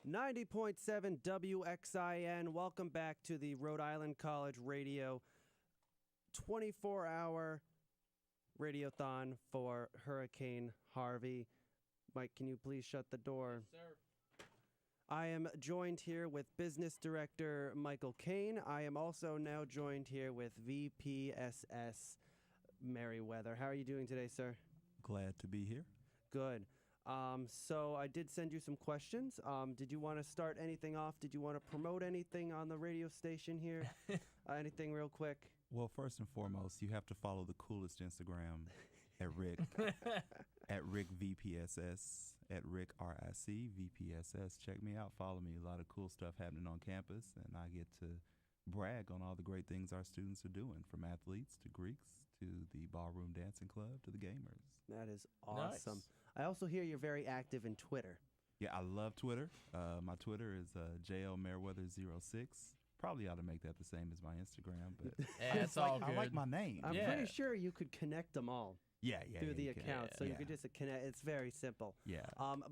90.7 WXIN. Welcome back to the Rhode Island College Radio 24-hour radiothon for Hurricane Harvey. Mike, can you please shut the door? Yes, sir. I am joined here with Business Director Michael Kane. I am also now joined here with VPSS Meriwether. How are you doing today, sir? Glad to be here. Good. So I did send you some questions. Did you want to start anything off? Did you want to promote anything on the radio station here? Anything real quick? Well, first and foremost, you have to follow the coolest Instagram at RIC, at RIC VPSS, at RIC RIC VPSS. Check me out. Follow me. A lot of cool stuff happening on campus, and I get to brag on all the great things our students are doing, from athletes to Greeks to the ballroom dancing club to the gamers. That is awesome. Nice. I also hear you're very active in Twitter. Yeah, I love Twitter. My Twitter is JL Meriwether06. Probably ought to make that the same as my Instagram, but Yeah, it's all good. I like my name. I'm Yeah. pretty sure you could connect them all through the you can. account. So you Yeah. could just connect. It's very simple. Yeah.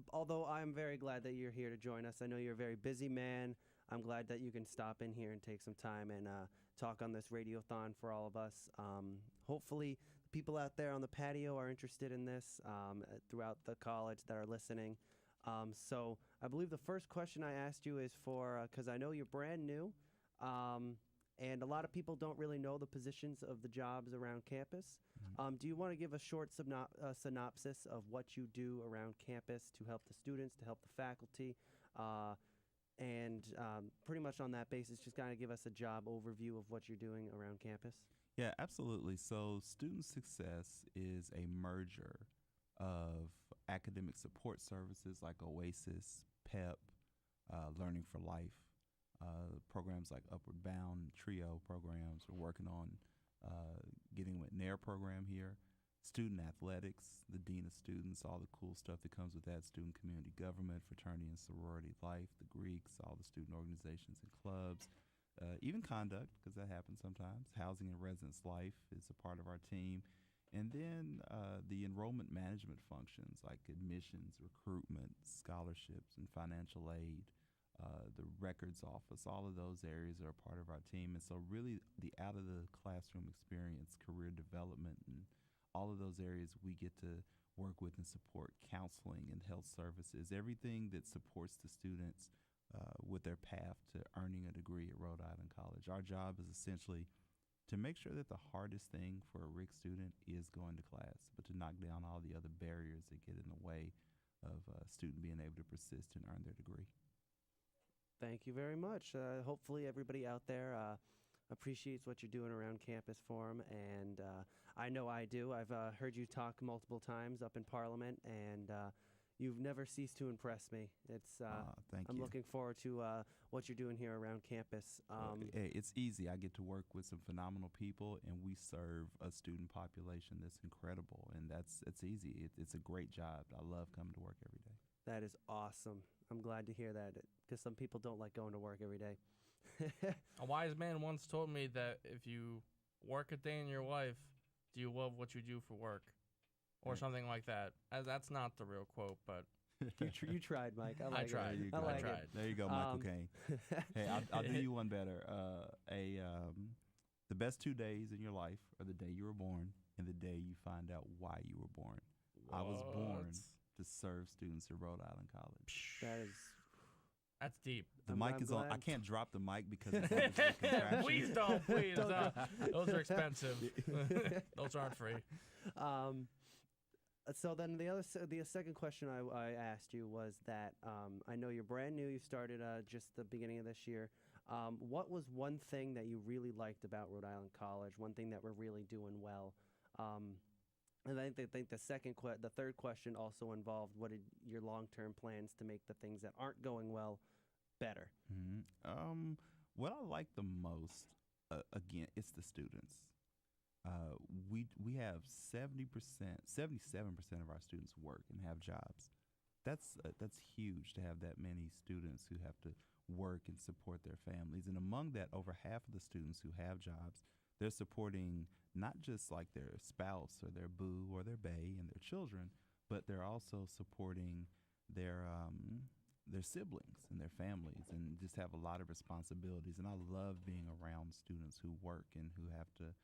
Although I'm very glad that you're here to join us. I know you're a very busy man. I'm glad that you can stop in here and take some time and talk on this radiothon for all of us. Hopefully, the people out there on the patio are interested in this throughout the college that are listening. So I believe the first question I asked you is for, because I know you're brand new, and a lot of people don't really know the positions of the jobs around campus. Mm-hmm. Do you want to give a short synopsis of what you do around campus to help the students, to help the faculty? And pretty much on that basis, just kind of give us a job overview of what you're doing around campus. Yeah, absolutely. So student success is a merger of academic support services like OASIS, PEP, Learning for Life, programs like Upward Bound, TRIO programs. We're working on getting with NAIR program here, student athletics, the dean of students, all the cool stuff that comes with that, student community government, fraternity and sorority life, the Greeks, all the student organizations and clubs, even conduct, because that happens sometimes. Housing and residence life is a part of our team. And then the enrollment management functions like admissions, recruitment, scholarships, and financial aid, the records office, all of those areas are a part of our team. And so really the out of the classroom experience, career development, and all of those areas we get to work with and support, counseling and health services, everything that supports the students with their path to earning a degree at Rhode Island College. Our job is essentially to make sure that the hardest thing for a RIC student is going to class, but to knock down all the other barriers that get in the way of a student being able to persist and earn their degree. Thank you very much. Hopefully everybody out there appreciates what you're doing around campus for them, and I know I do. I've heard you talk multiple times up in Parliament, and you've never ceased to impress me. It's Thank I'm you. looking forward to what you're doing here around campus. Hey, it's easy. I get to work with some phenomenal people, and we serve a student population that's incredible, and it's easy. It's a great job. I love coming to work every day. That is awesome. I'm glad to hear that, because some people don't like going to work every day. A wise man once told me that if you work a day in your life, do you love what you do for work? Or something like that. That's not the real quote, but You tried, Mike. I like tried. It. There you I go. like tried. it. There you go, Michael Caine. Hey, I'll do you one better. The best 2 days in your life are the day you were born and the day you find out why you were born. I was born to serve students at Rhode Island College. That's deep. The mic is on. I can't drop the mic because it's on the contraction. Please don't. Those are expensive. Those aren't free. So then the second question I asked you was that I know you're brand new. You started just the beginning of this year. What was one thing that you really liked about Rhode Island College? One thing that we're really doing well? And I think the third question also involved what are your long-term plans to make the things that aren't going well better? Mm-hmm. What I like the most, again, it's the students. We have 77% of our students work and have jobs. That's huge to have that many students who have to work and support their families. And among that, over half of the students who have jobs, they're supporting not just like their spouse or their boo or their bae and their children, but they're also supporting their their siblings and their families and just have a lot of responsibilities. And I love being around students who work and who have to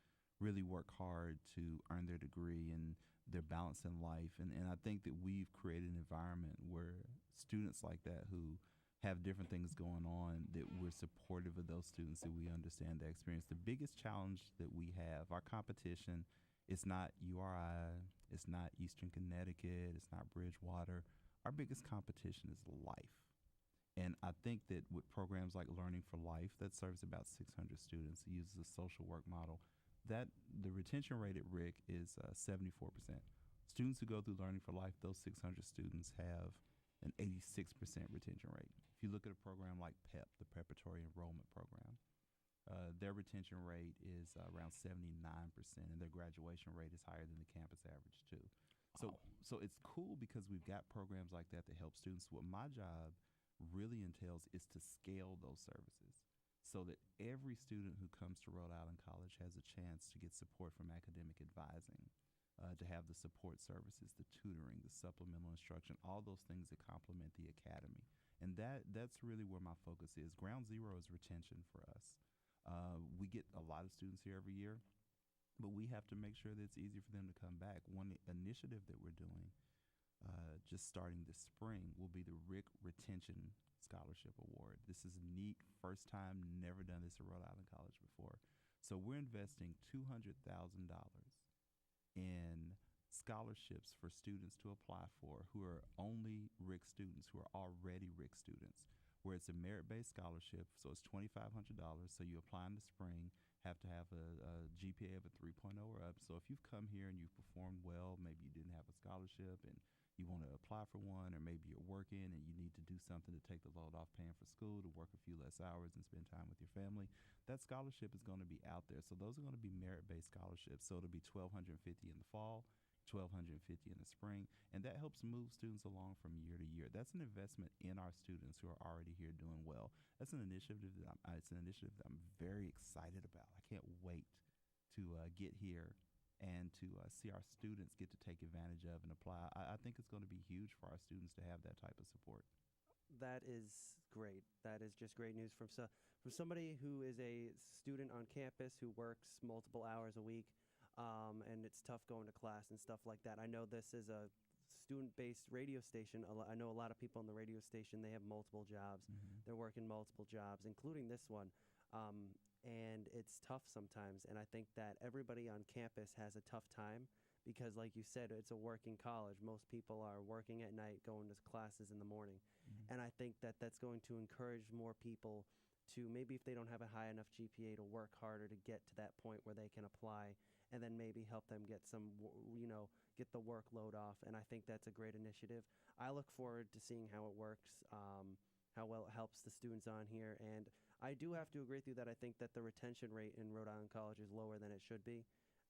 really work hard to earn their degree and their balance in life. And I think that we've created an environment where students like that who have different things going on, that we're supportive of those students, that we understand their experience. The biggest challenge that we have, our competition, it's not URI, it's not Eastern Connecticut, it's not Bridgewater. Our biggest competition is life. And I think that with programs like Learning for Life that serves about 600 students, uses a social work model, that the retention rate at RIC is 74%. Students who go through Learning for Life, those 600 students have an 86% retention rate. If you look at a program like PEP, the Preparatory Enrollment Program, their retention rate is around 79%, and their graduation rate is higher than the campus average too. So it's cool because we've got programs like that help students. What my job really entails is to scale those services so that every student who comes to Rhode Island College has a chance to get support from academic advising, to have the support services, the tutoring, the supplemental instruction, all those things that complement the academy. And that's really where my focus is. Ground zero is retention for us. We get a lot of students here every year, but we have to make sure that it's easy for them to come back. One initiative that we're doing, just starting this spring, will be the RIC Retention Scholarship Award. This is neat, first time, never done this at Rhode Island College before. So we're investing $200,000 in scholarships for students to apply for who are only RIC students, who are already RIC students, where it's a merit-based scholarship, so it's $2,500. So you apply in the spring, have to have a GPA of a 3.0 or up. So if you've come here and you've performed well, maybe you didn't have a scholarship and you want to apply for one, or maybe you're working and you need to do something to take the load off paying for school, to work a few less hours and spend time with your family, that scholarship is going to be out there. So those are going to be merit-based scholarships. So it'll be $1,250 in the fall, $1,250 in the spring, and that helps move students along from year to year. That's an investment in our students who are already here doing well. That's an initiative that I'm very excited about. I can't wait to get here and to see our students get to take advantage of and apply. I think it's going to be huge for our students to have that type of support. That is great. That is just great news from somebody who is a student on campus who works multiple hours a week, and it's tough going to class and stuff like that. I know this is a student-based radio station. I know a lot of people on the radio station, they have multiple jobs. Mm-hmm. They're working multiple jobs, including this one. And it's tough sometimes. And I think that everybody on campus has a tough time because, like you said, it's a working college. Most people are working at night, going to classes in the morning. Mm-hmm. And I think that that's going to encourage more people to, maybe if they don't have a high enough GPA, to work harder to get to that point where they can apply, and then maybe help them get get the workload off. And I think that's a great initiative. I look forward to seeing how it works, how well it helps the students on here. And I do have to agree with you that I think that the retention rate in Rhode Island College is lower than it should be.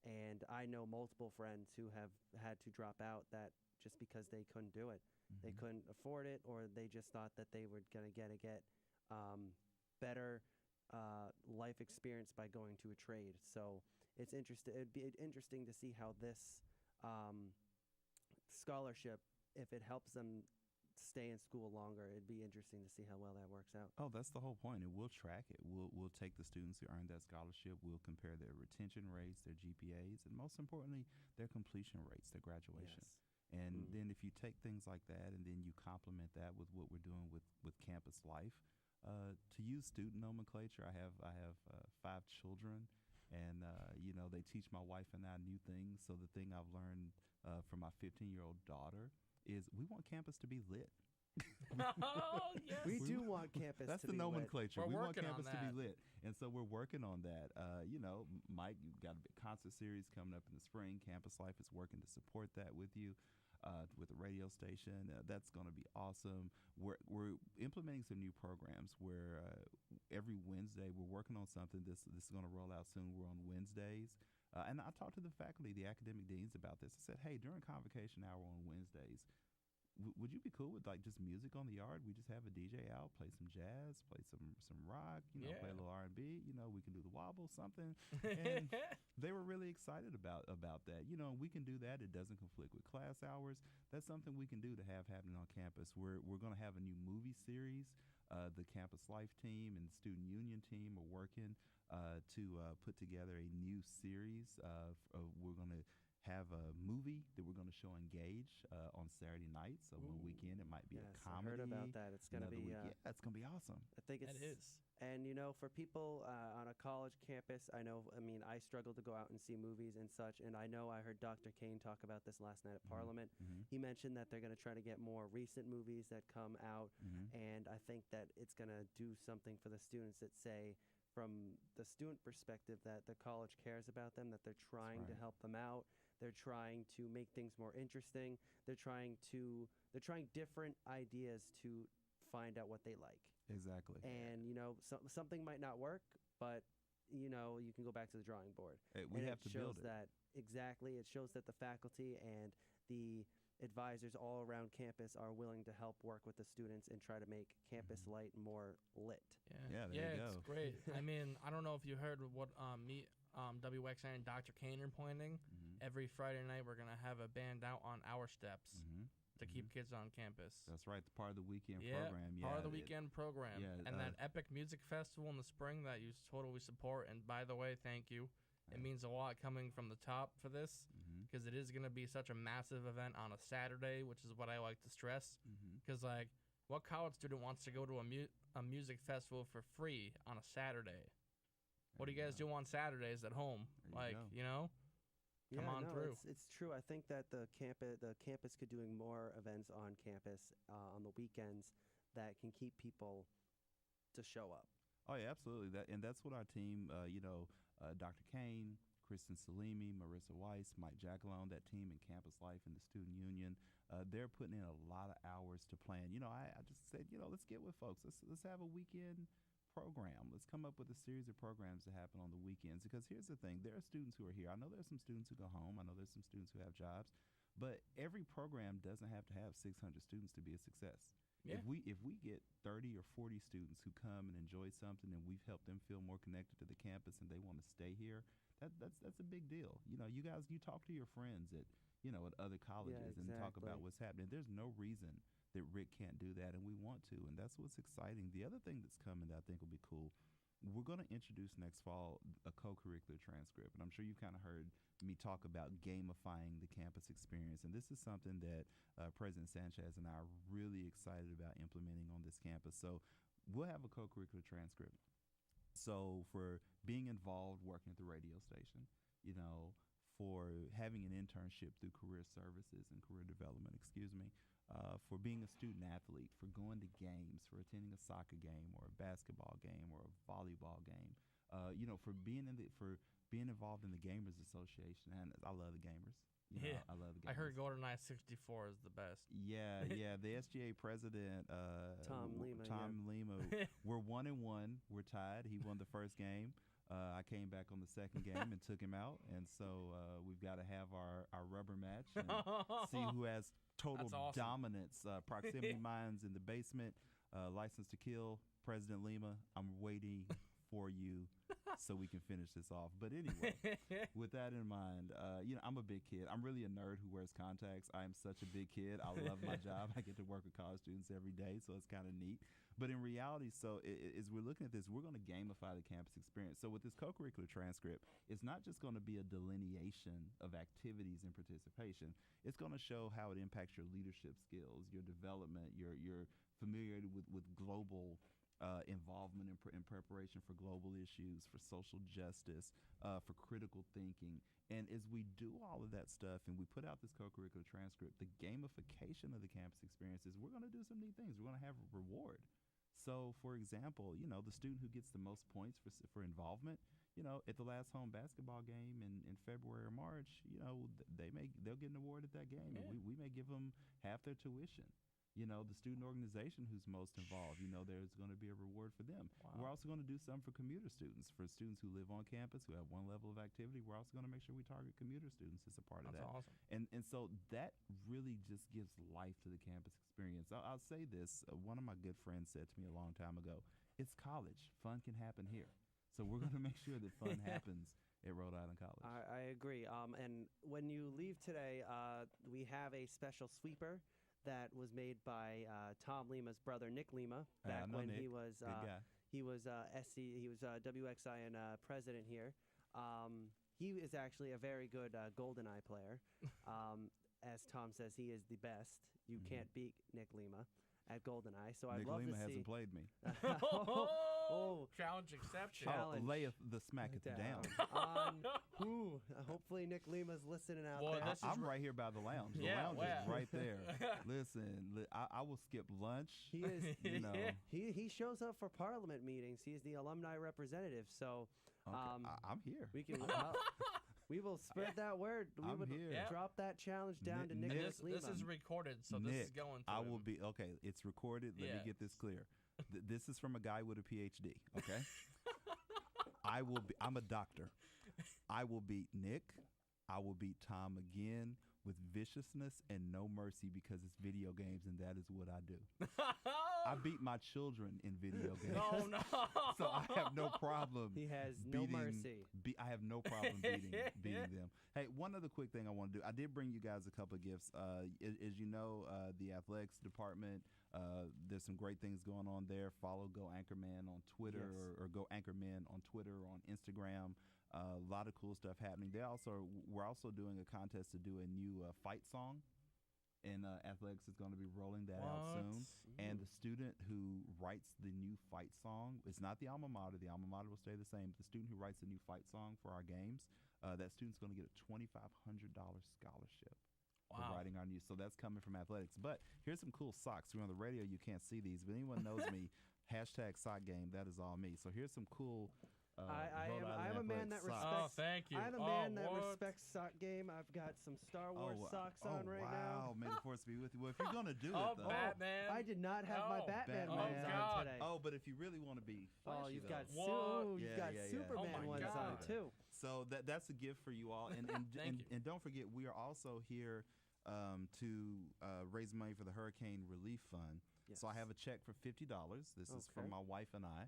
And I know multiple friends who have had to drop out that just because they couldn't do it. Mm-hmm. They couldn't afford it, or they just thought that they were going to get better life experience by going to a trade. So it's interesting. It'd be interesting to see how this scholarship, if it helps them stay in school longer, it'd be interesting to see how well that works out. Oh, that's the whole point. And we'll track it. We'll take the students who earned that scholarship. We'll compare their retention rates, their GPAs, and most importantly, their completion rates, their graduation. Yes. And then if you take things like that and then you complement that with what we're doing with campus life, to use student nomenclature, I have 5 children, and they teach my wife and I new things. So the thing I've learned from my 15-year-old daughter is we want campus to be lit. Oh, yes. We do want campus That's to the be nomenclature. We're We want working on campus to be that. lit. And so we're working on that. Mike, you've got a big concert series coming up in the spring. Campus Life is working to support that with you, with the radio station. That's going to be awesome. We're implementing some new programs where every Wednesday we're working on something. This is going to roll out soon. We're on Wednesdays. And I talked to the faculty, the academic deans about this. I said, hey, during convocation hour on Wednesdays, would you be cool with like just music on the yard? We just have a DJ out, play some jazz, play some rock, play a little R&B. We can do the wobble, something. And they were really excited about that. We can do that. It doesn't conflict with class hours. That's something we can do to have happening on campus. We're going to have a new movie series. The Campus Life team and the Student Union team are working to put together a new series. We're going to have a movie that we're going to show Engage on Saturday night. So one weekend it might be a comedy. I heard about that. It's going to be it's going to be awesome. I think it is. And for people on a college campus, I struggle to go out and see movies and such. And I know I heard Dr. Kane talk about this last night at Parliament. He mentioned that they're going to try to get more recent movies that come out. And I think that it's going to do something for the students that say, from the student perspective, that the college cares about them, that they're trying to help them out. They're trying to make things more interesting. They're trying different ideas to find out what they like. Exactly. And something might not work, but you can go back to the drawing board. We have to build it. Exactly. It shows that the faculty and the advisors all around campus are willing to help work with the students and try to make campus light more lit. There you go. It's great. I don't know if you heard what WXIN and Dr. Kane are pointing. Every Friday night we're going to have a band out on our steps to keep kids on campus. That's right. It's part of the weekend program. Part of the weekend program. And that epic music festival in the spring that you totally support. And by the way, thank you. It means a lot coming from the top for this, because it is going to be such a massive event on a Saturday, which is what I like to stress. Because, what college student wants to go to a music festival for free on a Saturday? What do you guys do on Saturdays at home? Come on through. It's true. I think that the campus could doing more events on campus on the weekends that can keep people to show up. Oh yeah, absolutely. That's what our team, Dr. Kane, Kristen Salimi, Marissa Weiss, Mike Jackalone, that team in Campus Life and the Student Union, they're putting in a lot of hours to plan. I just said, let's get with folks. Let's have a weekend program. Let's come up with a series of programs that happen on the weekends, because here's the thing. There are students who are here. I know there's some students who go home. I know there's some students who have jobs, but every program doesn't have to have 600 students to be a success. Yeah. If we get 30 or 40 students who come and enjoy something, and we've helped them feel more connected to the campus and they want to stay here, that's a big deal. You guys, you talk to your friends at other colleges and talk about what's happening. There's no reason that RIC can't do that, and we want to, and that's what's exciting. The other thing that's coming that I think will be cool, we're going to introduce next fall a co-curricular transcript, and I'm sure you've kind of heard me talk about gamifying the campus experience, and this is something that President Sanchez and I are really excited about implementing on this campus. So we'll have a co-curricular transcript. So for being involved working at the radio station, for having an internship through career services and career development, for being a student athlete, for going to games, for attending a soccer game or a basketball game or a volleyball game, for being involved in the Gamers Association. And I love the Gamers. I love the Gamers. I heard Golden Eye 64 is the best. Yeah. The SGA president, Tom Lima. We're 1-1. We're tied. He won the first game. I came back on the second game and took him out, and so we've got to have our rubber match and see who has total dominance. Proximity Mines in the basement, License to Kill, President Lima. I'm waiting for you so we can finish this off. But anyway, with that in mind, I'm a big kid. I'm really a nerd who wears contacts. I am such a big kid. I love my job. I get to work with college students every day, so it's kind of neat. But in reality, as we're looking at this, we're going to gamify the campus experience. So with this co-curricular transcript, it's not just going to be a delineation of activities and participation. It's going to show how it impacts your leadership skills, your development, your familiarity with global involvement in preparation for global issues, for social justice, for critical thinking. And as we do all of that stuff and we put out this co-curricular transcript, the gamification of the campus experiences, we're going to do some neat things. We're going to have a reward. So, for example, the student who gets the most points for involvement, at the last home basketball game in February or March, they'll get an award at that game. Yeah. And we may give them half their tuition. the student organization who's most involved. There's going to be a reward for them. Wow. We're also going to do something for commuter students, for students who live on campus, who have one level of activity. We're also going to make sure we target commuter students as a part of that. That's awesome. And so that really just gives life to the campus experience. I'll say this. One of my good friends said to me a long time ago, it's college. Fun can happen here. So we're going to make sure that fun happens at Rhode Island College. I agree. And when you leave today, we have a special sweeper that was made by Tom Lima's brother, Nick Lima, back when Nick. he was WXIN president here. He is actually a very good GoldenEye player. As Tom says, he is the best. You can't beat Nick Lima at GoldenEye. So I'd love Lima to see. hasn't played me. Challenge accepted. Challenge. Layeth the smacketh down. Hopefully Nick Lima's listening out Well, there. I'm right here by the lounge. The lounge is right there. Listen, I will skip lunch. He is. He shows up for Parliament meetings. He's the alumni representative. So I'm here. we can. We will spread that word. We would drop that challenge down to Nick Lima. This is recorded, so Nick, this is going to I him. will be okay. It's recorded. Let me get this clear. This is from a guy with a PhD. Okay. I'm a doctor. I will beat Nick. I will beat Tom again with viciousness and no mercy because it's video games and that is what I do. I beat my children in video games. Oh, no. So I have no problem. He has no mercy. I have no problem beating them. Hey, one other quick thing I want to do. I did bring you guys a couple of gifts. As you know, the athletics department, there's some great things going on there. Follow Go Anchorman on Twitter or Go Anchorman on Twitter or on Instagram. A lot of cool stuff happening. We're also doing a contest to do a new fight song. And athletics is going to be rolling that out soon. And the student who writes the new fight song, it's not the alma mater. The alma mater will stay the same. But the student who writes the new fight song for our games, that student's going to get a $2,500 scholarship for writing our new. So that's coming from athletics. But here's some cool socks. We're on the radio. You can't see these. But anyone knows me, #sock game, that is all me. So here's some cool I'm a man that respects. Oh, thank you. I'm a man that respects sock game. I've got some Star Wars socks on right now. Wow, may the force be with you. Well, if you're gonna do it, though, Batman. I did not have my Batman ones on today. Oh, but if you really want to be flashy, you've got yeah. Superman ones on too. So that's a gift for you all, and don't forget we are also here to raise money for the Hurricane Relief Fund. Yes. So I have a check for $50. This is from my wife and I.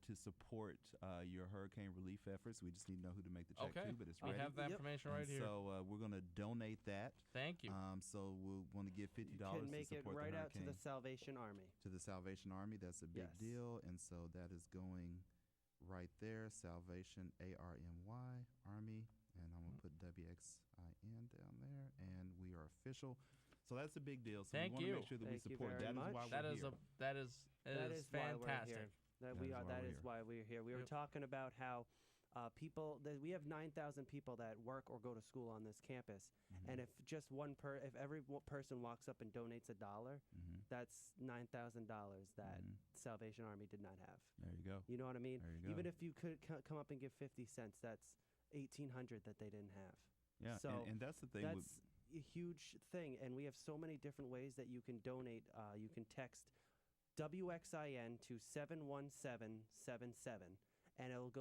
To support your hurricane relief efforts. We just need to know who to make the check to, but it's ready. I have that information right here. So we're going to donate that. Thank you. So we'll want to give $50 You can make to it support right the out to hurricane. the Salvation Army. To the Salvation Army. That's a big deal. And so that is going right there. Salvation, ARMY, Army. And I'm going to put WXIN down there. And we are official. So that's a big deal. So we want to make sure that we support. That is why we're here. That is fantastic. That is why we're here. We were talking about how we have 9,000 people that work or go to school on this campus, and if just if every person walks up and donates $1, that's $9,000 that Salvation Army did not have. There you go. You know what I mean? There you go. Even if you could come up and give 50 cents, that's $1,800 that they didn't have. Yeah, so and that's the thing. That's a huge thing, and we have so many different ways that you can donate. You can text WXIN to 71777, and it'll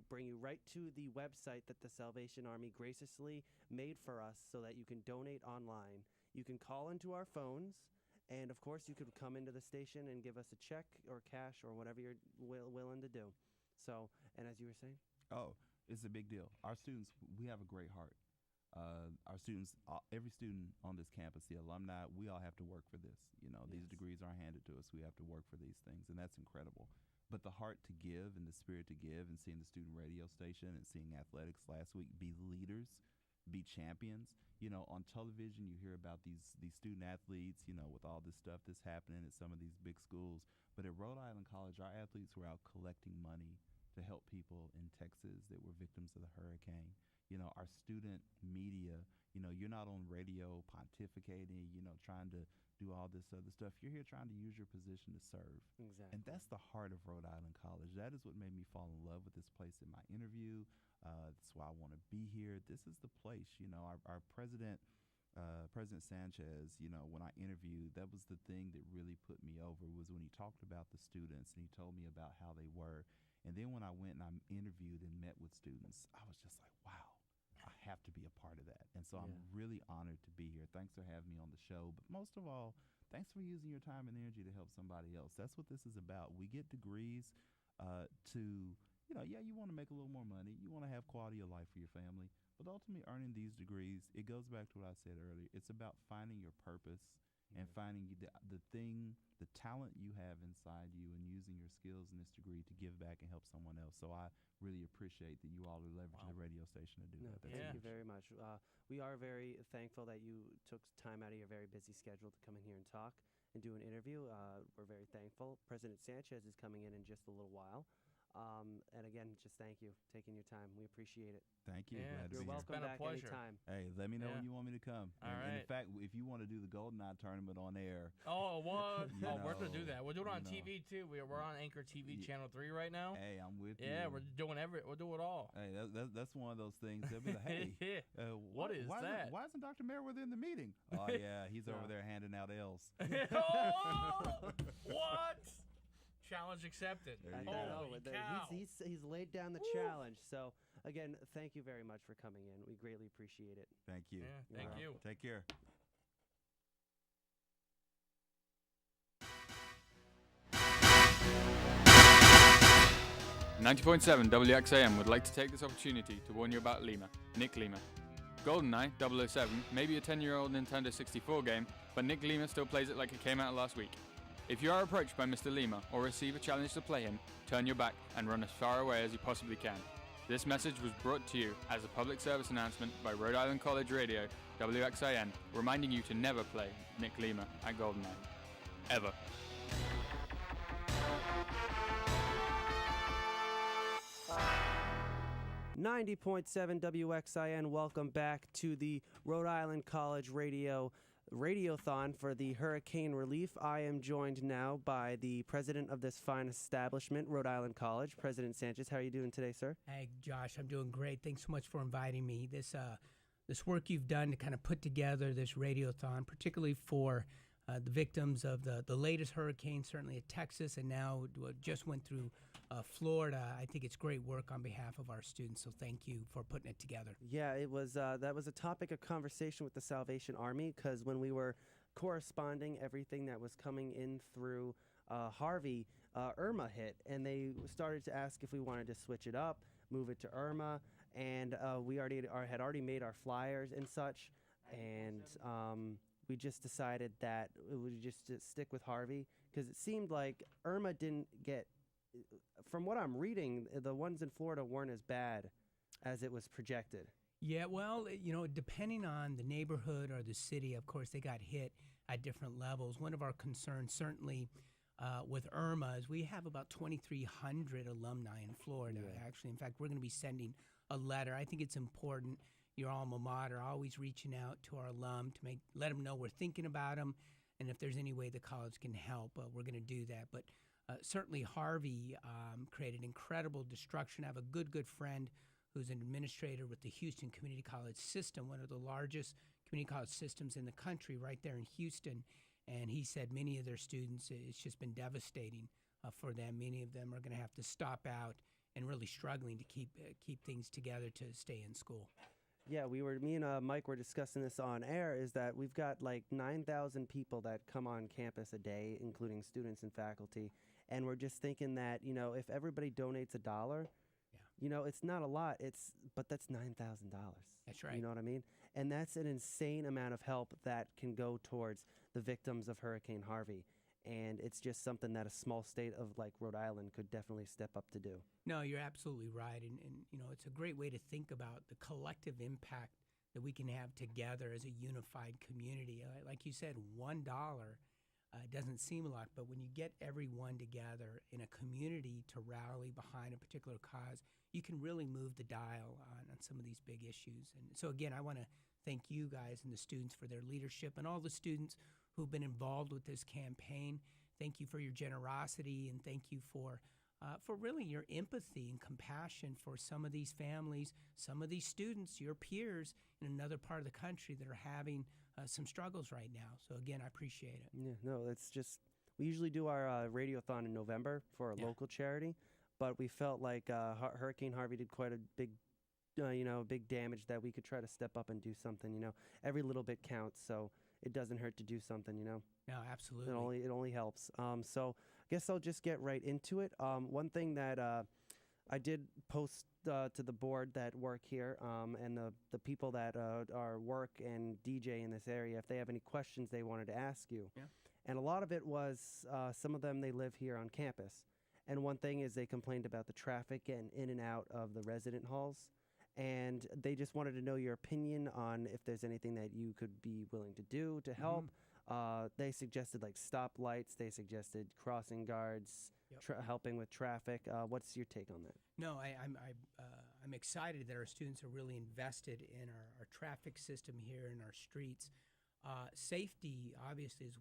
bring you right to the website that the Salvation Army graciously made for us so that you can donate online. You can call into our phones, and of course you could come into the station and give us a check or cash or whatever you're willing to do. So, and as you were saying? Oh, it's a big deal. Our students, we have a great heart. Our students, every student on this campus, the alumni, we all have to work for this. These degrees aren't handed to us. We have to work for these things, and that's incredible. But the heart to give and the spirit to give, and seeing the student radio station and seeing athletics last week be leaders, be champions. On television you hear about these student athletes, with all this stuff that's happening at some of these big schools. But at Rhode Island College, our athletes were out collecting money to help people in Texas that were victims of the hurricane. Our student media, you're not on radio pontificating, trying to do all this other stuff. You're here trying to use your position to serve. Exactly. And that's the heart of Rhode Island College. That is what made me fall in love with this place in my interview. That's why I want to be here. This is the place. Our president, President Sanchez, when I interviewed, that was the thing that really put me over, was when he talked about the students and he told me about how they were. And then when I went and I interviewed and met with students, I was just like, wow, I have to be a part of that. And so I'm really honored to be here. Thanks for having me on the show. But most of all, thanks for using your time and energy to help somebody else. That's what this is about. We get degrees to, you want to make a little more money. You want to have quality of life for your family. But ultimately, earning these degrees, it goes back to what I said earlier. It's about finding your purpose and finding the thing, the talent you have inside you, and using your skills in this degree to give back and help someone else. So I really appreciate that you all are leveraging the radio station to do that. Thank you very much. We are very thankful that you took time out of your very busy schedule to come in here and talk and do an interview. We're very thankful. President Sanchez is coming in just a little while. And again, just thank you taking your time. We appreciate it. Thank you. Yeah, You're welcome back anytime. Hey, let me know when you want me to come. All right. In fact, if you want to do the GoldenEye tournament on air. Oh, what? We're going to do that. We'll do it on TV, too. We're on Anchor TV Channel 3 right now. Hey, I'm with you. Yeah, we'll do it all. Hey, that's one of those things. They'll be like, hey, what is that? Why isn't Dr. Meriwether in the meeting? Oh, yeah, he's over there handing out L's. What? Challenge accepted. Holy cow. He's laid down the challenge. So, again, thank you very much for coming in. We greatly appreciate it. Thank you. Yeah, thank you. Take care. .7 WXIN would like to take this opportunity to warn you about Lima, Nick Lima. GoldenEye 007 may be a 10-year-old Nintendo 64 game, but Nick Lima still plays it like it came out last week. If you are approached by Mr. Lima or receive a challenge to play him, turn your back and run as far away as you possibly can. This message was brought to you as a public service announcement by Rhode Island College Radio, WXIN, reminding you to never play Nick Lima at GoldenEye. Ever. .7 WXIN, welcome back to the Rhode Island College Radiothon for the hurricane relief. I am joined now by the president of this fine establishment, Rhode Island College, President Sanchez. How are you doing today, sir? Hey, Josh, I'm doing great. Thanks so much for inviting me. This work you've done to kind of put together this radiothon, particularly for the victims of the latest hurricane, certainly at Texas, and now just went through Florida. I think it's great work on behalf of our students, so thank you for putting it together. Yeah, it was. That was a topic of conversation with the Salvation Army, because when we were corresponding everything that was coming in through Harvey, Irma hit, and they started to ask if we wanted to switch it up, move it to Irma, and we had already made our flyers and such, and we just decided that it would just stick with Harvey, because it seemed like Irma didn't get. From what I'm reading, the ones in Florida weren't as bad as it was projected. Yeah, well, depending on the neighborhood or the city, of course, they got hit at different levels. One of our concerns, certainly with Irma, is we have about 2,300 alumni in Florida, actually. In fact, we're going to be sending a letter. I think it's important, your alma mater, always reaching out to our alum to let them know we're thinking about them, and if there's any way the college can help, we're going to do that. But certainly Harvey created incredible destruction. I have a good friend who's an administrator with the Houston Community College System, one of the largest community college systems in the country, right there in Houston. And he said many of their students, it's just been devastating for them. Many of them are going to have to stop out and really struggling to keep things together to stay in school. Yeah, me and Mike were discussing this on air, is that we've got like 9,000 people that come on campus a day, including students and faculty. And we're just thinking that, if everybody donates $1, it's not a lot, but that's $9,000. That's right. You know what I mean? And that's an insane amount of help that can go towards the victims of Hurricane Harvey. And it's just something that a small state of like Rhode Island could definitely step up to do. No, you're absolutely right. And it's a great way to think about the collective impact that we can have together as a unified community. Like you said, $1 doesn't seem a lot, but when you get everyone together in a community to rally behind a particular cause, you can really move the dial on some of these big issues. And so again, I want to thank you guys and the students for their leadership, and all the students who've been involved with this campaign. Thank you for your generosity, and thank you for really your empathy and compassion for some of these families, some of these students, your peers in another part of the country that are having some struggles right now. So again, I appreciate it. Yeah, no, it's just we usually do our radiothon in November for a local charity, but we felt like Hurricane Harvey did quite a big, big damage that we could try to step up and do something. Every little bit counts, so it doesn't hurt to do something. No, absolutely. It only helps. So I guess I'll just get right into it. One thing that I did post to the board that work here and the people that are work and DJ in this area, if they have any questions they wanted to ask you. Yeah. And a lot of it was some of them, they live here on campus. And one thing is they complained about the traffic getting in and out of the resident halls. And they just wanted to know your opinion on if there's anything that you could be willing to do to help. They suggested like stoplights. They suggested crossing guards, helping with traffic. What's your take on that? No, I'm excited that our students are really invested in our traffic system here in our streets. Safety, obviously, is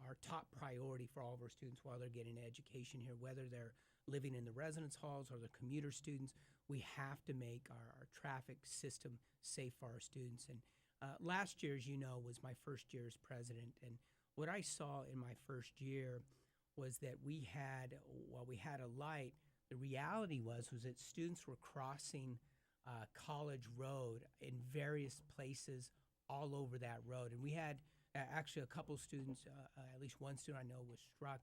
our top priority for all of our students while they're getting education here, whether they're living in the residence halls or the commuter students. We have to make our traffic system safe for our students. And last year, as you know, was my first year as president. And what I saw in my first year was that we had a light, the reality was that students were crossing College Road in various places all over that road. And we had actually a couple students, at least one student I know was struck,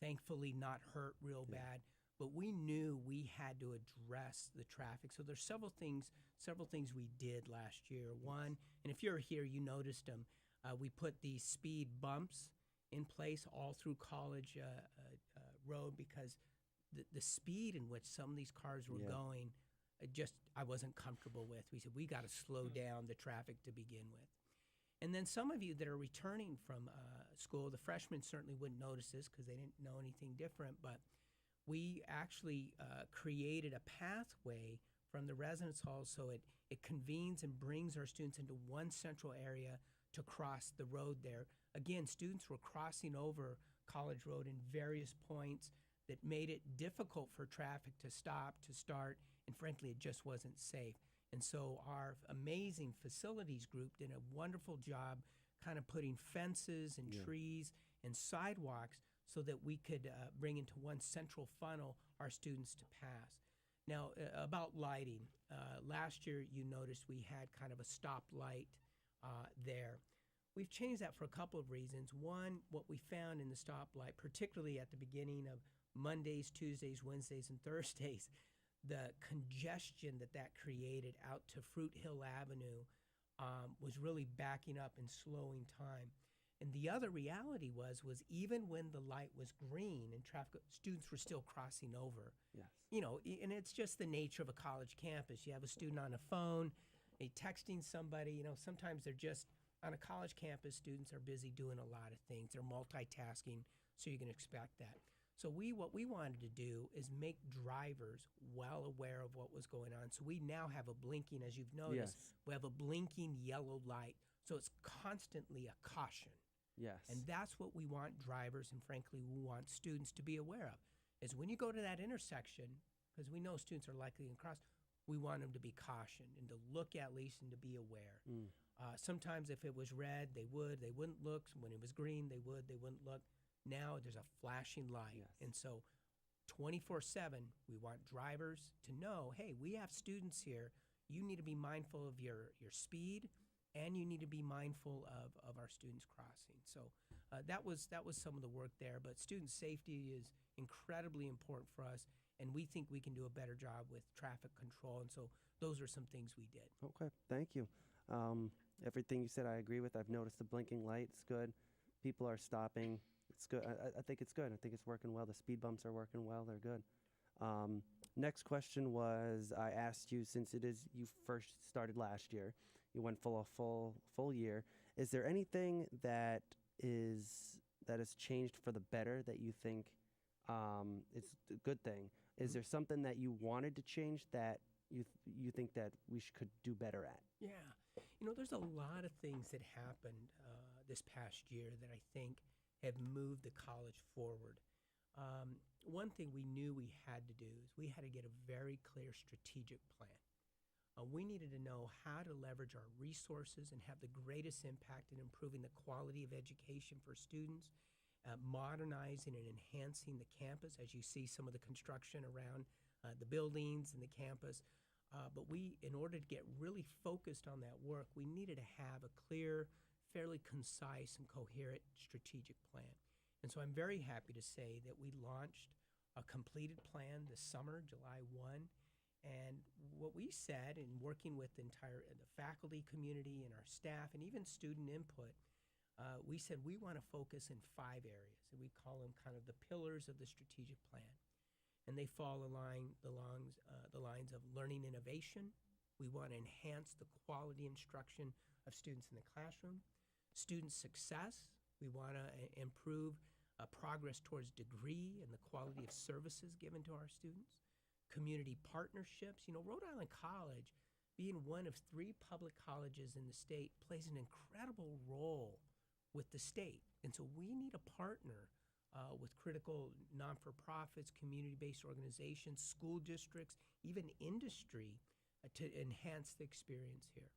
thankfully not hurt real bad. But we knew we had to address the traffic. So there's several things we did last year. One, and if you're here, you noticed them. We put these speed bumps in place all through College Road because the speed in which some of these cars were going, I wasn't comfortable with. We said, we got to slow down the traffic to begin with. And then some of you that are returning from school, the freshmen certainly wouldn't notice this because they didn't know anything different, but we actually created a pathway from the residence hall so it convenes and brings our students into one central area to cross the road there. Again, students were crossing over College Road in various points that made it difficult for traffic to stop, to start, and frankly, it just wasn't safe. And so our amazing facilities group did a wonderful job kind of putting fences and trees and sidewalks so that we could bring into one central funnel our students to pass. Now, about lighting, last year you noticed we had kind of a stoplight there. We've changed that for a couple of reasons. One, what we found in the stoplight, particularly at the beginning of Mondays, Tuesdays, Wednesdays, and Thursdays, the congestion that created out to Fruit Hill Avenue was really backing up and slowing time. And the other reality was even when the light was green and traffic, students were still crossing over. Yes. And it's just the nature of a college campus. You have a student on a phone, they texting somebody. Sometimes they're just on a college campus. Students are busy doing a lot of things. They're multitasking, so you can expect that. So what we wanted to do is make drivers well aware of what was going on. So we now have a blinking, as you've noticed, we have a blinking yellow light. So it's constantly a caution. Yes. And that's what we want drivers and frankly we want students to be aware of, is when you go to that intersection, because we know students are likely to cross, we want them to be cautioned and to look at least and to be aware. Sometimes if it was red, they wouldn't look. When it was green, they wouldn't look. Now there's a flashing light. And so 24/7, we want drivers to know, hey, we have students here. You need to be mindful of your speed, and you need to be mindful of our students crossing. So that was some of the work there. But student safety is incredibly important for us, and we think we can do a better job with traffic control. And so those are some things we did. Okay, thank you. Everything you said I agree with. I've noticed the blinking light. It's good. People are stopping. It's good. I think it's good. I think it's working well. The speed bumps are working well. They're good. Next question was, I asked you, since you first started last year, you went full year. Is there anything that has changed for the better that you think is a good thing? Is there something that you wanted to change that you think that we could do better at? Yeah. There's a lot of things that happened this past year that I think have moved the college forward. One thing we knew we had to do is we had to get a very clear strategic plan. We needed to know how to leverage our resources and have the greatest impact in improving the quality of education for students, modernizing and enhancing the campus, as you see some of the construction around the buildings and the campus. But we, in order to get really focused on that work, we needed to have a clear, fairly concise and coherent strategic plan. And so I'm very happy to say that we launched a completed plan this summer, July 1. And what we said, in working with the faculty community and our staff and even student input, we said we want to focus in 5 areas, and we call them kind of the pillars of the strategic plan. And they fall along the lines of learning innovation. We want to enhance the quality instruction of students in the classroom. Student success. We want to improve progress towards degree and the quality of services given to our students. Community partnerships. Rhode Island College, being one of 3 public colleges in the state, plays an incredible role with the state. And so we need a partner with critical non-for-profits, community-based organizations, school districts, even industry to enhance the experience here.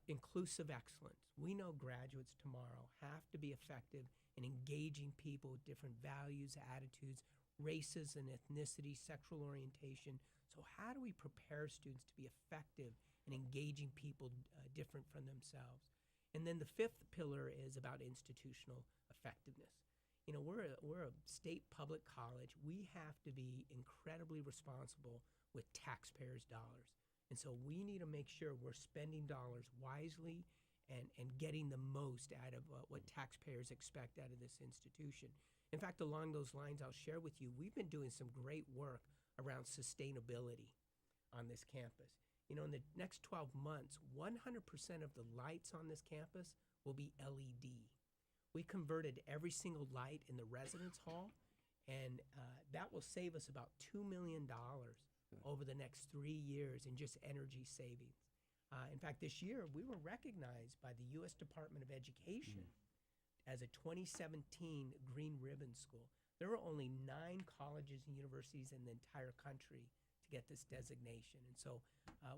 Inclusive excellence. We know graduates tomorrow have to be effective in engaging people with different values, attitudes, races and ethnicity, sexual orientation. So how do we prepare students to be effective in engaging people different from themselves? And then the 5th pillar is about institutional effectiveness. We're a state public college. We have to be incredibly responsible with taxpayers' dollars. And so we need to make sure we're spending dollars wisely and getting the most out of what taxpayers expect out of this institution. In fact, along those lines, I'll share with you, we've been doing some great work around sustainability on this campus. In the next 12 months, 100% of the lights on this campus will be LED. We converted every single light in the residence hall, and that will save us about $2 million over the next 3 years in just energy savings. In fact, this year, we were recognized by the U.S. Department of Education as a 2017 Green Ribbon School. There are only 9 colleges and universities in the entire country to get this designation. And so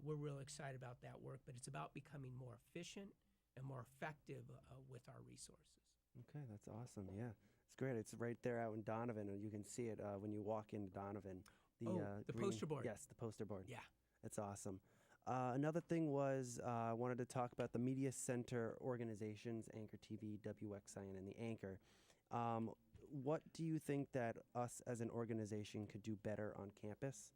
we're real excited about that work, but it's about becoming more efficient and more effective with our resources. Okay, that's awesome. Yeah, it's great. It's right there out in Donovan, and you can see it when you walk into Donovan. The poster board. Yes, the poster board. Yeah. It's awesome. Another thing was I wanted to talk about the media center organizations, Anchor TV, WXIN, and the Anchor. What do you think that us as an organization could do better on campus?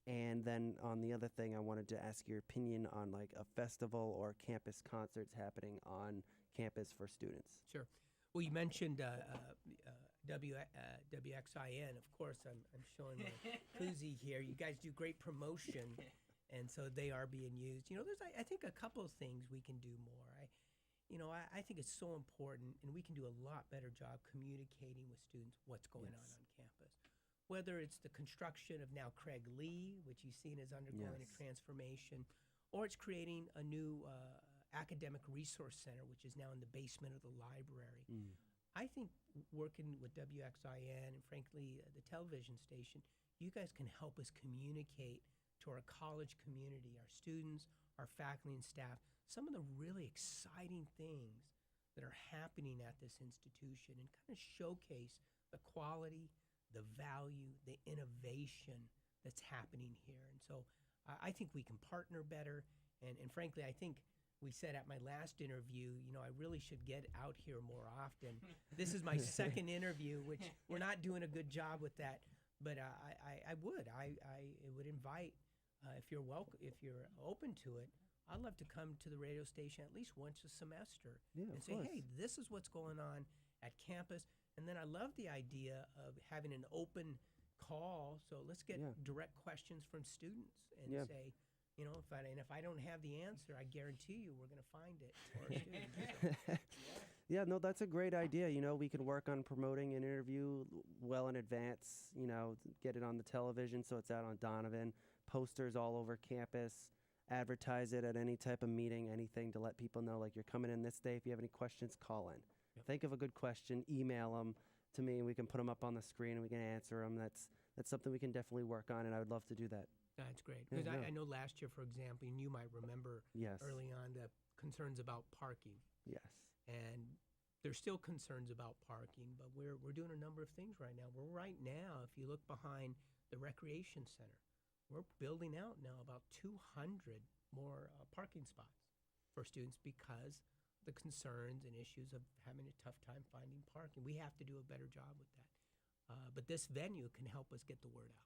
And then on the other thing, I wanted to ask your opinion on like a festival or campus concerts happening on campus for students. Sure. Well, you mentioned WXIN. Of course, I'm showing my koozie here. You guys do great promotion. And so they are being used. There's, I think, a couple of things we can do more. I think it's so important, and we can do a lot better job communicating with students what's going on campus. Whether it's the construction of now Craig Lee, which you've seen is undergoing a transformation, or it's creating a new academic resource center, which is now in the basement of the library. I think working with WXIN and, frankly, the television station, you guys can help us communicate to our college community, our students, our faculty and staff, some of the really exciting things that are happening at this institution and kind of showcase the quality, the value, the innovation that's happening here. And so I think we can partner better. And frankly, I think we said at my last interview, I really should get out here more often. This is my second interview, which we're not doing a good job with that. But I would invite, if you're open to it, I'd love to come to the radio station at least once a semester and say, hey, this is what's going on at campus. And then I love the idea of having an open call. So let's get direct questions from students and say, if I don't have the answer, I guarantee you we're going to find it for our students. Yeah, no, that's a great idea. We can work on promoting an interview well in advance, get it on the television so it's out on Donovan, posters all over campus, advertise it at any type of meeting, anything to let people know, like, you're coming in this day. If you have any questions, call in. Think of a good question, email them to me, and we can put them up on the screen and we can answer them. That's something we can definitely work on, and I would love to do that. That's great. Yeah, Because no. I know last year, for example, and you might remember Yes. early on the concerns about parking. Yes. And there's still concerns about parking, but we're doing a number of things right now. We're right now, if you look behind the recreation center, we're building out now about 200 more parking spots for students because the concerns and issues of having a tough time finding parking. We have to do a better job with that. But this venue can help us get the word out.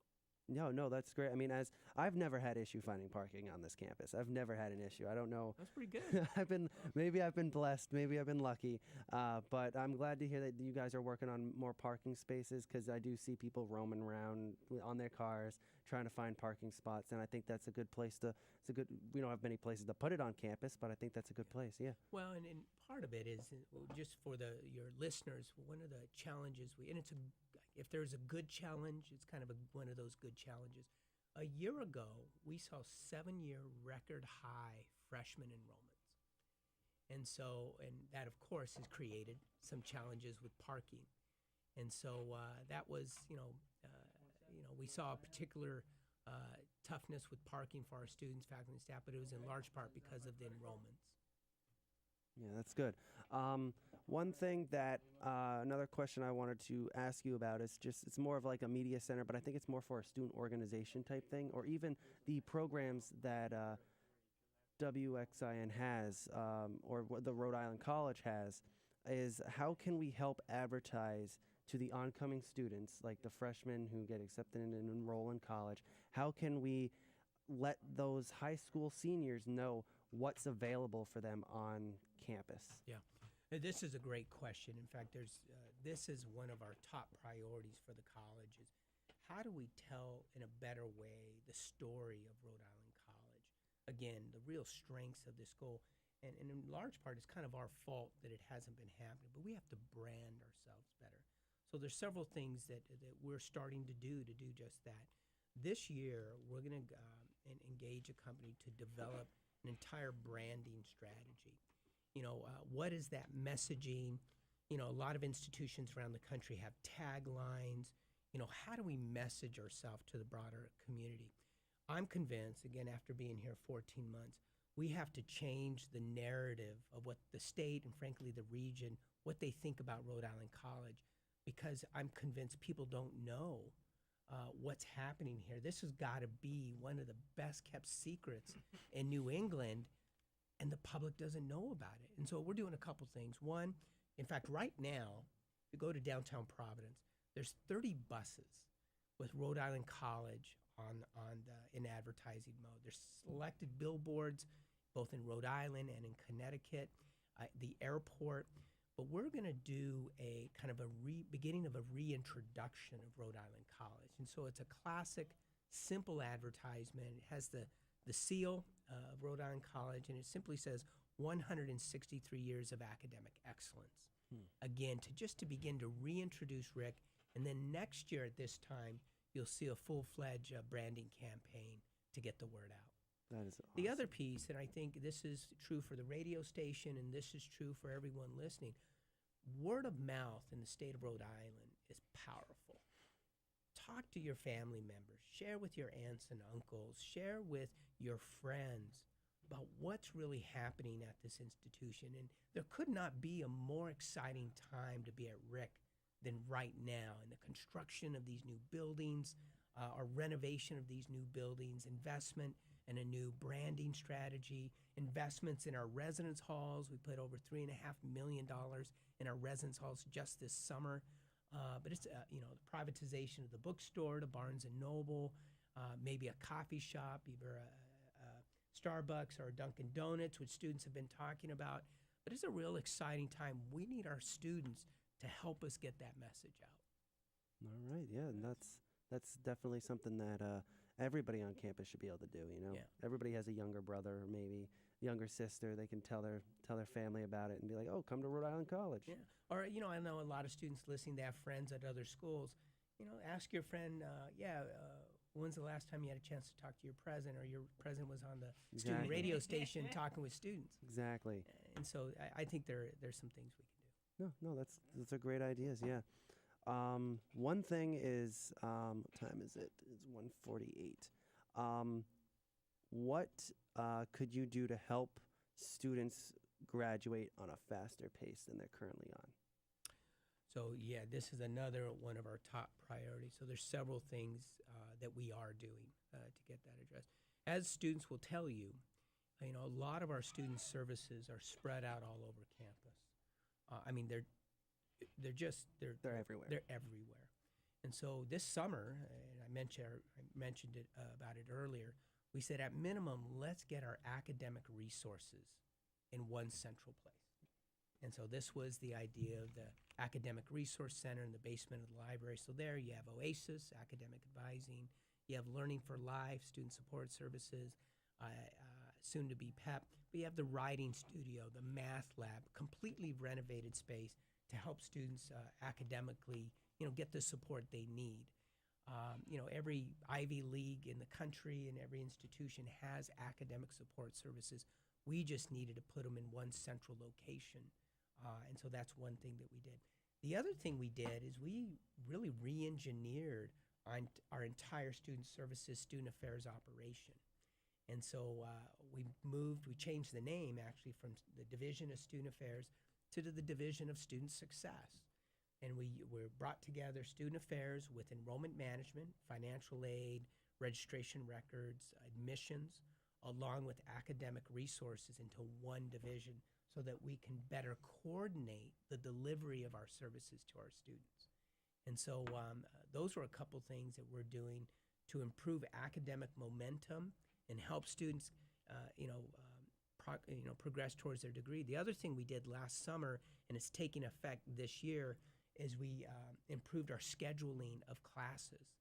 No, that's great. I mean, I've never had issue finding parking on this campus. I've never had an issue. I don't know. That's pretty good. I've been blessed. Maybe I've been lucky. But I'm glad to hear that you guys are working on more parking spaces, because I do see people roaming around on their cars trying to find parking spots, and I think that's a good place to. We don't have many places to put it on campus, but I think that's a good place. Yeah. Well, and part of it is just for your listeners. One of the challenges if there's a good challenge, it's kind of one of those good challenges. A year ago, we saw 7-year record high freshman enrollments, and that of course has created some challenges with parking, and so that was we saw a particular toughness with parking for our students, faculty, and staff, but it was in large part because of the enrollments. Yeah, that's good. One thing that another question I wanted to ask you about is it's more of like a media center, but I think it's more for a student organization type thing, or even the programs that WXIN has, or what the Rhode Island College has, is how can we help advertise to the oncoming students, like the freshmen who get accepted and enroll in college? How can we let those high school seniors know what's available for them on campus? Yeah. This is a great question. In fact, this is one of our top priorities for the college is how do we tell in a better way the story of Rhode Island College? Again, the real strengths of this school, and in large part, it's kind of our fault that it hasn't been happening, but we have to brand ourselves better. So there's several things that we're starting to do just that. This year, we're going to engage a company to develop an entire branding strategy. What is that messaging? A lot of institutions around the country have taglines. How do we message ourselves to the broader community? I'm convinced, again, after being here 14 months, we have to change the narrative of what the state and, frankly, the region, what they think about Rhode Island College, because I'm convinced people don't know what's happening here. This has got to be one of the best kept secrets in New England, and the public doesn't know about it. And so we're doing a couple things. One, in fact, right now, if you go to downtown Providence, there's 30 buses with Rhode Island College in advertising mode. There's selected billboards, both in Rhode Island and in Connecticut, the airport. But we're going to do a kind of beginning of a reintroduction of Rhode Island College. And so it's a classic, simple advertisement. It has the seal of Rhode Island College, and it simply says 163 years of academic excellence. Again, to begin to reintroduce RIC, and then next year at this time, you'll see a full-fledged branding campaign to get the word out. That is awesome. The other piece, and I think this is true for the radio station, and this is true for everyone listening, word of mouth in the state of Rhode Island is powerful. Talk to your family members. Share with your aunts and uncles. Share with your friends about what's really happening at this institution. And there could not be a more exciting time to be at RIC than right now. In the construction of these new buildings, or renovation of these new buildings, investment in a new branding strategy, investments in our residence halls. We put over $3.5 million in our residence halls just this summer. But it's the privatization of the bookstore to Barnes and Noble, maybe a coffee shop, either a Starbucks or a Dunkin' Donuts, which students have been talking about. But it's a real exciting time. We need our students to help us get that message out. All right, yeah, and that's definitely something that everybody on campus should be able to do. Yeah. Everybody has a younger brother or maybe younger sister. They can tell their family about it and be like, "Oh, come to Rhode Island College." Yeah. Or I know a lot of students listening. They have friends at other schools. Ask your friend. When's the last time you had a chance to talk to your president, or your president was on the student radio station talking with students? Exactly. And so I think there's some things we can do. No, that's a great ideas. Yeah. One thing is, what time is it? It's 1:48. What could you do to help students graduate on a faster pace than they're currently on? So yeah, this is another one of our top priorities. So there's several things that we are doing to get that addressed. As students will tell you, a lot of our student services are spread out all over campus. I mean, they're everywhere. They're everywhere. And so this summer, and I mentioned it about it earlier, we said at minimum, let's get our academic resources in one central place. And so this was the idea of the Academic Resource Center in the basement of the library. So there you have OASIS, academic advising, you have Learning for Life, student support services, soon to be PEP. We have the writing studio, the math lab, completely renovated space to help students academically, get the support they need. Every Ivy League in the country and every institution has academic support services. We just needed to put them in one central location. And so that's one thing that we did. The other thing we did is we really re-engineered our entire student services, student affairs operation. And so we changed the name actually from the Division of Student Affairs to the Division of Student Success. And we brought together student affairs with enrollment management, financial aid, registration records, admissions, along with academic resources into one division so that we can better coordinate the delivery of our services to our students. And so those were a couple things that we're doing to improve academic momentum and help students progress towards their degree. The other thing we did last summer, and it's taking effect this year, is we improved our scheduling of classes.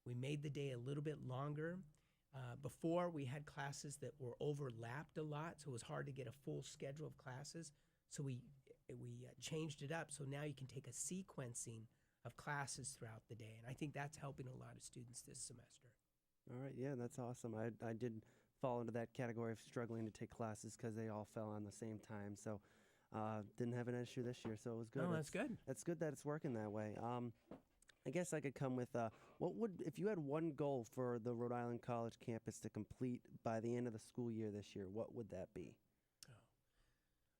We made the day a little bit longer. Before, we had classes that were overlapped a lot, so it was hard to get a full schedule of classes. So we changed it up, so now you can take a sequencing of classes throughout the day, and I think that's helping a lot of students this semester. All right, yeah, that's awesome. I did fall into that category of struggling to take classes because they all fell on the same time, so didn't have an issue this year, so it was good. Oh, that's good. It's good that it's working that way. I guess I could come with, if you had one goal for the Rhode Island College campus to complete by the end of the school year this year, what would that be?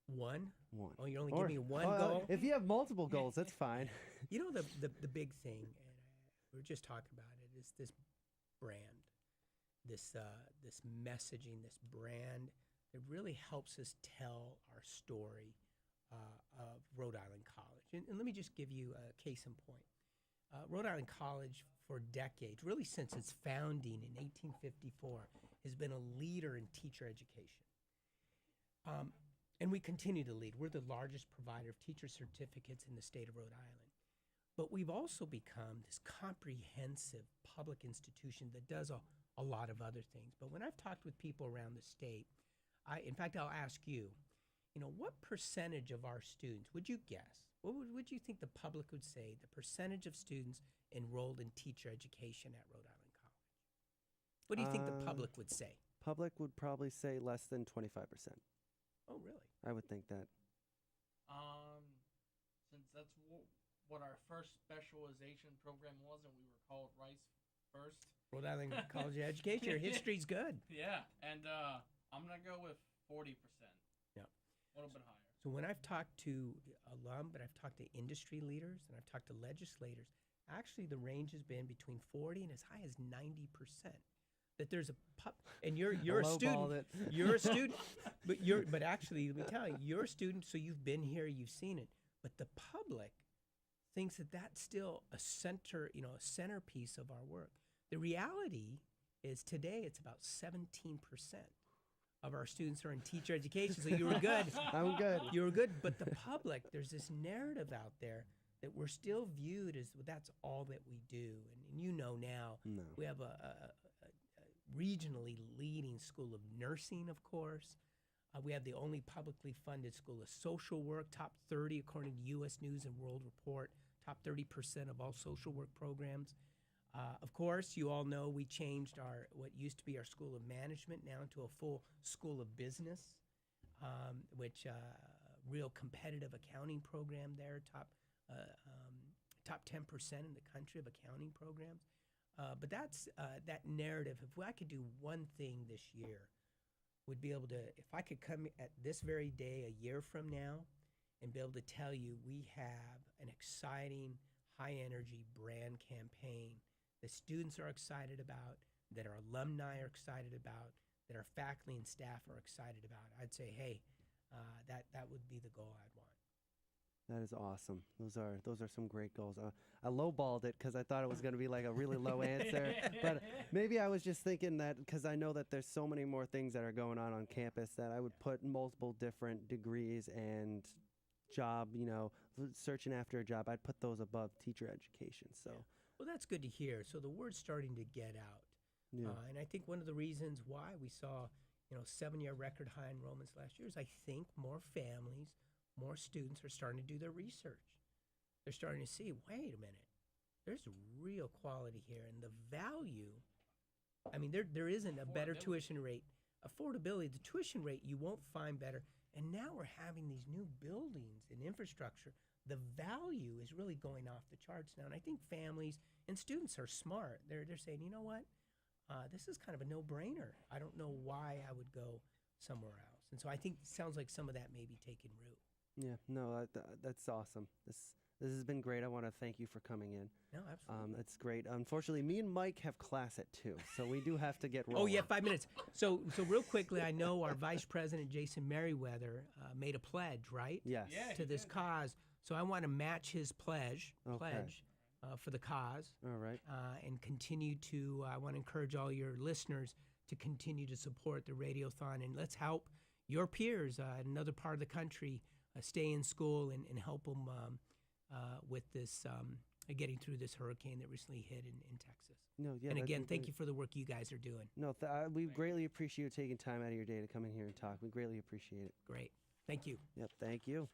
One? One. Oh, you only give me one goal? If you have multiple goals, that's fine. The big thing, and we were just talking about it, is this brand, this messaging, this brand that really helps us tell our story of Rhode Island College. And let me just give you a case in point. Rhode Island College, for decades, really since its founding in 1854, has been a leader in teacher education. And we continue to lead. We're the largest provider of teacher certificates in the state of Rhode Island. But we've also become this comprehensive public institution that does a lot of other things. But when I've talked with people around the state, in fact, I'll ask you, what percentage of our students, would you guess, what would you think the public would say, the percentage of students enrolled in teacher education at Rhode Island College? What do you think the public would say? Public would probably say less than 25%. Oh, really? I would think that. Since that's what our first specialization program was, and we were called RIC first. Rhode Island College of Education. Your history's good. Yeah, and I'm going to go with 40%. Yeah. A little bit higher. So when I've talked to alum, but I've talked to industry leaders, and I've talked to legislators, actually the range has been between 40 and as high as 90%. That there's and you're a student. You're a student, but actually, let me tell you, you're a student, so you've been here, you've seen it. But the public thinks that that's still a centerpiece of our work. The reality is today it's about 17% of our students are in teacher education. So you were good. I'm good. You were good, but the public, there's this narrative out there that we're still viewed as that's all that we do. And now we have a regionally leading school of nursing, of course. We have the only publicly funded school of social work, top 30 according to U.S. News and World Report, top 30% of all social work programs. Of course, you all know we changed what used to be our School of Management now into a full School of Business, which real competitive accounting program there, top 10% in the country of accounting programs. But that's that narrative. If I could do one thing this year, would be able to, if I could come at this very day a year from now and be able to tell you we have an exciting, high-energy brand campaign that students are excited about, that our alumni are excited about, that our faculty and staff are excited about, I'd say, hey, that would be the goal I'd want. That is awesome. Those are some great goals. I lowballed it because I thought it was going to be like a really low answer, but maybe I was just thinking that because I know that there's so many more things that are going on campus that I would put multiple different degrees and job, searching after a job. I'd put those above teacher education. So, well, that's good to hear. So the word's starting to get out, and I think one of the reasons why we saw 7-year record high enrollments last year is I think more families, more students are starting to do their research. They're starting to see, wait a minute, there's real quality here. And the value, I mean, there isn't a better tuition rate. Affordability, the tuition rate you won't find better. And now we're having these new buildings and infrastructure. The value is really going off the charts now. And I think families and students are smart. They're saying, you know what, this is kind of a no-brainer. I don't know why I would go somewhere else. And so I think it sounds like some of that may be taking root. Yeah, no, that's awesome. This has been great. I want to thank you for coming in. No, absolutely. That's great. Unfortunately, me and Mike have class at 2, so we do have to get rolling. Oh, yeah, 5 minutes. So real quickly, I know our Vice President, Jason Meriwether, made a pledge, right? Yes. Yeah, to this cause. So I want to match his pledge for the cause. All right. And continue to, I want to encourage all your listeners to continue to support the Radiothon. And let's help your peers in another part of the country stay in school and help them with this, getting through this hurricane that recently hit in Texas. No, yeah. And again, thank you for the work you guys are doing. No, we greatly appreciate you taking time out of your day to come in here and talk. We greatly appreciate it. Great. Thank you. Yep, thank you.